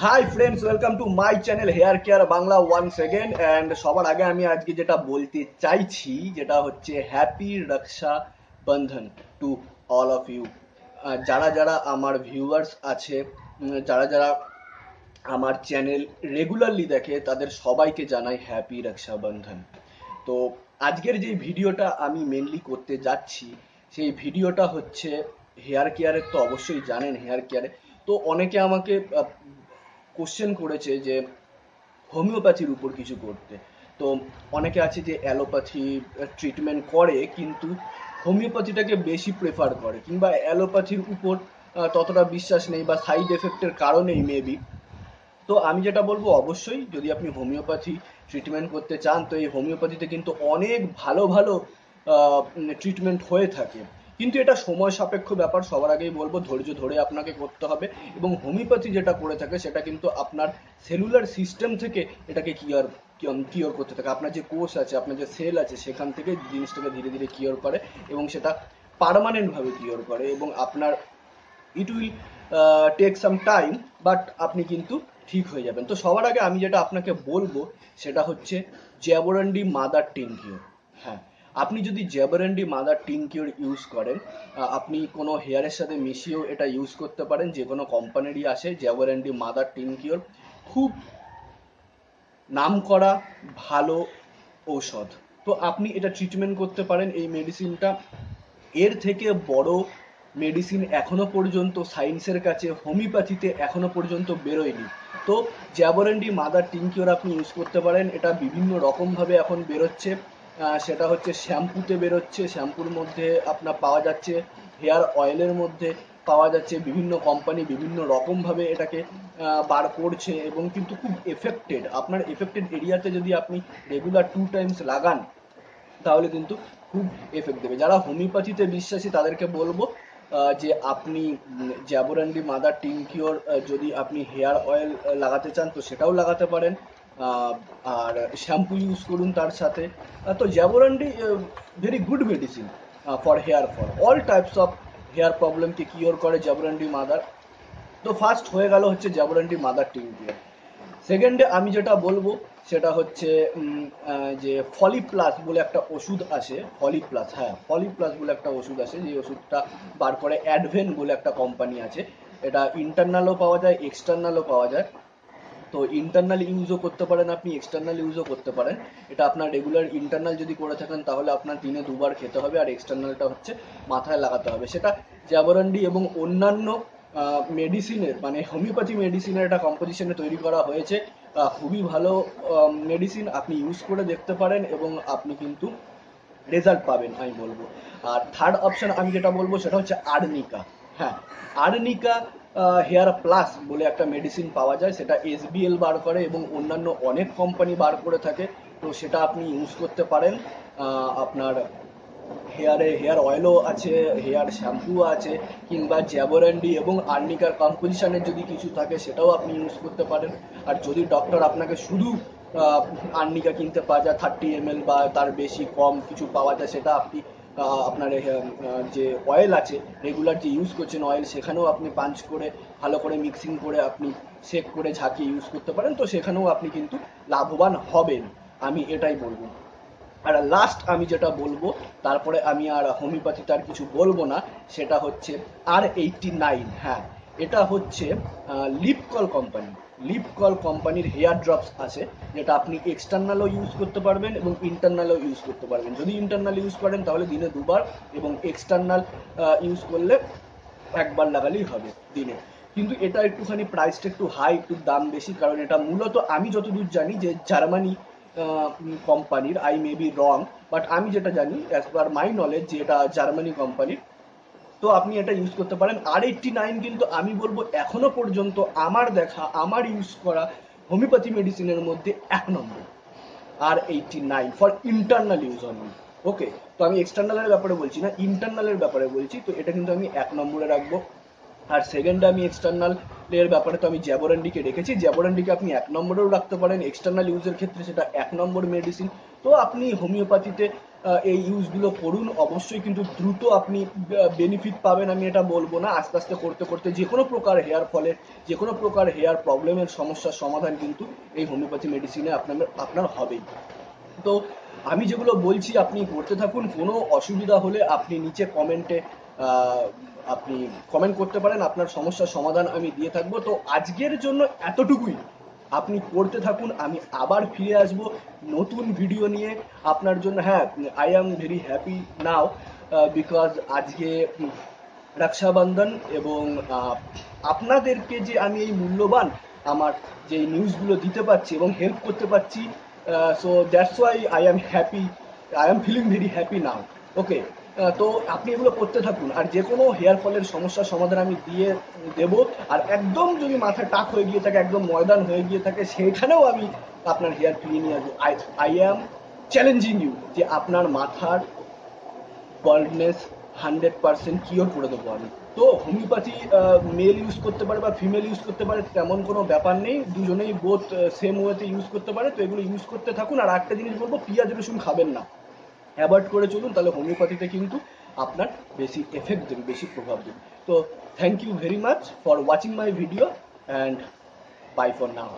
High friends, welcome to my channel hair care Bangla once again. And সবার আগে আমি আজকে যেটা বলতে চাইছি যেটা হচ্ছে হ্যাপি রক্ষা বন্ধন টু অল অফ ইউ। যারা যারা আমার ভিউয়ার্স আছে, যারা যারা আমার চ্যানেল রেগুলারলি দেখে, তাদের সবাইকে জানাই হ্যাপি রক্ষাবন্ধন। তো আজকের যে ভিডিওটা আমি মেনলি করতে যাচ্ছি, সেই ভিডিওটা হচ্ছে হেয়ার কেয়ারের। তো অবশ্যই জানেন হেয়ার কেয়ারে তো অনেকে আমাকে কোশ্চেন করেছে যে হোমিওপ্যাথির উপর কিছু করতে। তো অনেকে আছে যে অ্যালোপ্যাথি ট্রিটমেন্ট করে, কিন্তু হোমিওপ্যাথিটাকে বেশি প্রেফার করে, কিংবা অ্যালোপ্যাথির উপর ততটা বিশ্বাস নেই বা সাইড এফেক্টের কারণেই মেবি। তো আমি যেটা বলবো, অবশ্যই যদি আপনি হোমিওপ্যাথি ট্রিটমেন্ট করতে চান, তো এই হোমিওপ্যাথিতে কিন্তু অনেক ভালো ভালো ট্রিটমেন্ট হয়ে থাকে। কিন্তু এটা সময় সাপেক্ষ ব্যাপার, সবার আগেই বলবো ধৈর্য ধরে আপনাকে করতে হবে। এবং হোমিওপ্যাথি যেটা করে থাকে সেটা কিন্তু আপনার সেলুলার সিস্টেম থেকে এটাকে কিওর করতে থাকে। আপনার যে কোষ আছে, আপনার যে সেল আছে, সেখান থেকে জিনিসটাকে ধীরে ধীরে কিওর করে, এবং সেটা পার্মানেন্ট ভাবে কিওর করে। এবং আপনার it will take some time, but আপনি কিন্তু ঠিক হয়ে যাবেন। তো সবার আগে আমি যেটা আপনাকে বলবো সেটা হচ্ছে জ্যাবোরান্ডি মাদার টিনকিওর। হ্যাঁ, আপনি যদি জ্যাবোরান্ডি মাদার টিনকিওর ইউজ করেন, আপনি কোনো হেয়ারের সাথে মিশিয়েও এটা ইউজ করতে পারেন। যে কোনো কোম্পানিরই আসে জ্যাবোরান্ডি মাদার টিনকিওর, খুব নামকরা ভালো ঔষধ। তো আপনি এটা ট্রিটমেন্ট করতে পারেন এই মেডিসিনটা। এর থেকে বড় মেডিসিন এখনো পর্যন্ত সায়েন্সের কাছে হোমিওপ্যাথিতে এখনো পর্যন্ত বেরোয়নি। তো জ্যাবোরেন্ডি মাদার টিনকিওর আপনি ইউজ করতে পারেন। এটা বিভিন্ন রকমভাবে এখন বেরোচ্ছে। সেটা হচ্ছে শ্যাম্পুতে বেরোচ্ছে, শ্যাম্পুর মধ্যে আপনার পাওয়া যাচ্ছে, হেয়ার অয়েলের মধ্যে পাওয়া যাচ্ছে। বিভিন্ন কোম্পানি বিভিন্ন রকমভাবে এটাকে বার করছে, এবং কিন্তু খুব এফেক্টেড। আপনার এফেক্টেড এরিয়াতে যদি আপনি রেগুলার 2 টাইমস লাগান, তাহলে কিন্তু খুব এফেক্ট দেবে। যারা হোমিওপ্যাথিতে বিশ্বাসী তাদেরকে বলবো যে আপনি জ্যাবোরান্ডি মাদার টিনকিওর যদি আপনি হেয়ার অয়েল লাগাতে চান তো সেটাও লাগাতে পারেন। আহ, আর শ্যাম্পু ইউজ করুন তার সাথে। তো jaborandi very good medicine for hair fall, all types of hair প্রবলেমকে কিওর করে জ্যাবোরান্ডি মাদার। তো ফার্স্ট হয়ে গেল হচ্ছে জ্যাবোরান্ডি মাদার টিনকিওর। সেকেন্ডে আমি যেটা বলবো সেটা হচ্ছে যে ফলিপ্লাস বলে একটা ওষুধ আসে। ফলিপ্লাস, হ্যাঁ, ফলিপ্লাস বলে একটা ওষুধ আসে, যে ওষুধটা বার করে অ্যাডভেন বলে একটা কোম্পানি আছে। এটা ইন্টারনালও পাওয়া যায়, এক্সটার্নালও পাওয়া যায়। তো ইন্টারনাল ইউজও করতে পারেন আপনি, এক্সটার্নাল ইউজও করতে পারেন। এটা আপনার রেগুলার ইন্টারনাল যদি করে থাকেন তাহলে আপনার দিনে 2বার খেতে হবে, আর এক্সটার্নালটা হচ্ছে মাথায় লাগাতে হবে। সেটা জ্যাবোরান্ডি এবং অন্যান্য মেডিসিনের, মানে হোমিওপ্যাথি মেডিসিনের একটা কম্পোজিশনে তৈরি করা হয়েছে। খুবই ভালো মেডিসিন, আপনি ইউজ করে দেখতে পারেন এবং আপনি কিন্তু রেজাল্ট পাবেন আমি বলবো। আর থার্ড অপশন আমি যেটা বলবো সেটা হচ্ছে আর্নিকা। হ্যাঁ, আর্নিকা হেয়ার প্লাস বলে একটা মেডিসিন পাওয়া যায়, সেটা এসবিএল বার করে এবং অন্যান্য অনেক কোম্পানি বার করে থাকে। তো সেটা আপনি ইউজ করতে পারেন। আপনার হেয়ার অয়েলও আছে, হেয়ার শ্যাম্পুও আছে, কিংবা জ্যাবোরান্ডি এবং আর্নিকার কম্পোজিশনের যদি কিছু থাকে সেটাও আপনি ইউজ করতে পারেন। আর যদি ডক্টর আপনাকে শুধু আর্নিকা কিনতে পাওয়া যায় 30 ml বা তার বেশি কম কিছু পাওয়া যায়, সেটা আপনি আপনার যে অয়েল আছে রেগুলার যে ইউজ করছেন অয়েল, সেখানেও আপনি পাঞ্চ করে ভালো করে মিক্সিং করে আপনি শেক করে ঝাঁকিয়ে ইউজ করতে পারেন। তো সেখানেও আপনি কিন্তু লাভবান হবেন, আমি এটাই বলবো। আর লাস্ট আমি যেটা বলবো, তারপরে আমি আর হোমিওপ্যাথিতে আর কিছু বলবো না, সেটা হচ্ছে R89। হ্যাঁ, এটা হচ্ছে লিপকল কোম্পানি। লিপকল কোম্পানির হেয়ার ড্রপস আছে, যেটা আপনি এক্সটার্নালও ইউজ করতে পারবেন এবং ইন্টারনালও ইউজ করতে পারবেন। যদি ইন্টারনাল ইউজ করেন তাহলে দিনে 2বার, এবং এক্সটার্নাল ইউজ করলে একবার লাগালেই হবে দিনে। কিন্তু এটা একটুখানি প্রাইসটা একটু হাই, একটু দাম বেশি, কারণ এটা মূলত আমি যতদূর জানি যে জার্মানি কোম্পানির। I may be wrong, but আমি যেটা জানি অ্যাজ পার মাই নলেজ যে এটা জার্মানি কোম্পানির। তো আপনি এটা ইউজ করতে পারেন। R89 কিন্তু আমি বলবো এখনো পর্যন্ত আমার দেখা, আমার ইউজ করা হোমিওপ্যাথি মেডিসিনের মধ্যে 1 number. R89 for internal use only. Okay, তো আমি এক্সটার্নালের ব্যাপারে বলছি না, ইন্টারনালের ব্যাপারে বলছি। তো এটা কিন্তু আমি 1 নম্বরে রাখবো। আর সেকেন্ডে আমি এক্সটার্নাল এর ব্যাপারে তো আমি জ্যাবোরান্ডিকে রেখেছি, জ্যাবোরান্ডিকে আপনি 1 নম্বরেও রাখতে পারেন। এক্সটার্নাল ইউজের ক্ষেত্রে সেটা 1 নম্বর মেডিসিন। তো আপনি হোমিওপ্যাথিতে এই ইউজগুলো করুন, অবশ্যই কিন্তু দ্রুত আপনি বেনিফিট পাবেন আমি এটা বলবো না, আস্তে আস্তে করতে করতে যে কোনো প্রকার হেয়ার ফলের, যে কোনো প্রকার হেয়ার প্রবলেমের সমস্যার সমাধান কিন্তু এই হোমিওপ্যাথি মেডিসিনে আপনার হবেই। তো আমি যেগুলো বলছি আপনি করতে থাকুন, কোনো অসুবিধা হলে আপনি নিচে কমেন্টে আপনি কমেন্ট করতে পারেন, আপনার সমস্যার সমাধান আমি দিয়ে থাকবো। তো আজকের জন্য এতটুকুই, আপনি করতে থাকুন, আমি আবার ফিরে আসব নতুন ভিডিও নিয়ে আপনার জন্য। হ্যাঁ, I am very happy now because আজকে রক্ষাবন্ধন, এবং আপনাদেরকে যে আমি এই মূল্যবান আমার যে নিউজগুলো দিতে পারছি এবং হেল্প করতে পারছি, so that's why I am happy, I am feeling very happy now. Okay, তো আপনি এগুলো করতে থাকুন, আর যে কোনো হেয়ার ফলের সমস্যার সমাধান আমি দিয়ে দেব। আর একদম যদি মাথায় টাক হয়ে গিয়ে থাকে, একদম ময়দান হয়ে গিয়ে থাকে, সেইখানেও আমি আপনার হেয়ার ফিরিয়ে নিয়ে আসবো। আই অ্যাম চ্যালেঞ্জিং ইউ যে আপনার মাথার বল্ডনেস 100% কিওর করে দেবো আমি। তো হোমিওপ্যাথি মেল ইউজ করতে পারে বা ফিমেল ইউজ করতে পারে তেমন কোনো ব্যাপার নেই, দুজনেই বোথ সেম ওয়েতে ইউজ করতে পারে। তো এগুলো ইউজ করতে থাকুন। আর একটা জিনিস বলবো, পেঁয়াজ রসুন খাবেন না, অ্যাভয়েড করে চলুন, তাহলে হোমিওপ্যাথিতে কিন্তু আপনার বেশি এফেক্ট দেবে, বেশি প্রভাব দেবে। তো thank you very much for watching my video, and bye for now.